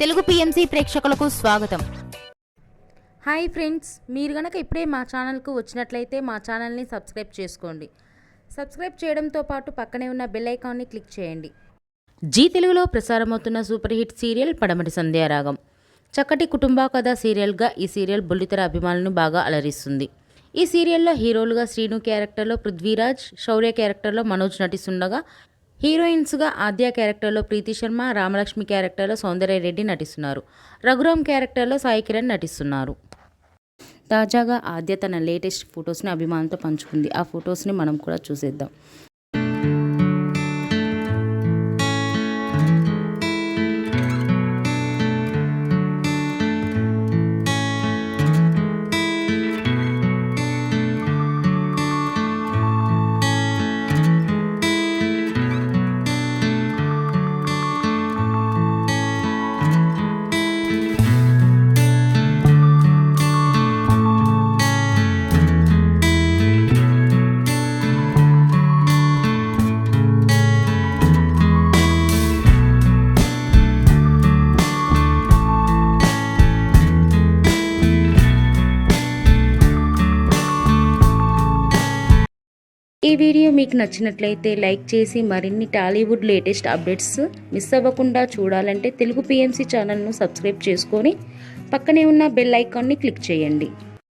Telugu PMC ప్రేక్షకులకు స్వాగతం. Hi friends, మీరు గనక ఇప్పుడే మా ఛానల్కు వచ్చినట్లయితే మా ఛానల్ని సబ్స్క్రైబ్ చేసుకోండి. సబ్స్క్రైబ్ చేయడంతో పాటు పక్కనే ఉన్న బెల్ ఐకాన్ని క్లిక్ చేయండి. జీ తెలుగులో ప్రసారమవుతున్న సూపర్ హిట్ సీరియల్ పడమటి సంధ్యారాగం. చక్కటి కుటుంబ కథ సీరియల్గా ఈ సీరియల్ బుల్లితెర అభిమానులను బాగా అలరిస్తుంది. ఈ సీరియల్లో హీరోలుగా శ్రీను క్యారెక్టర్లో పృథ్వీరాజ్, శౌర్య క్యారెక్టర్లో మనోజ్ నటిస్తుండగా హీరోయిన్స్గా ఆద్య క్యారెక్టర్లో ప్రీతి శర్మ, రామలక్ష్మి క్యారెక్టర్లో సౌందర్య రెడ్డి నటిస్తున్నారు. రఘురామ్ క్యారెక్టర్లో సాయి కిరణ్ నటిస్తున్నారు. తాజాగా ఆద్య తన లేటెస్ట్ ఫొటోస్ని అభిమానులతో పంచుకుంది. ఆ ఫొటోస్ని మనం కూడా చూసేద్దాం. ఈ వీడియో మీకు నచ్చినట్లయితే లైక్ చేసి మరిన్ని టాలీవుడ్ లేటెస్ట్ అప్డేట్స్ మిస్ అవ్వకుండా చూడాలంటే తెలుగు పిఎంసి ఛానల్ను సబ్స్క్రైబ్ చేసుకొని పక్కనే ఉన్న బెల్ ఐకాన్ని క్లిక్ చేయండి.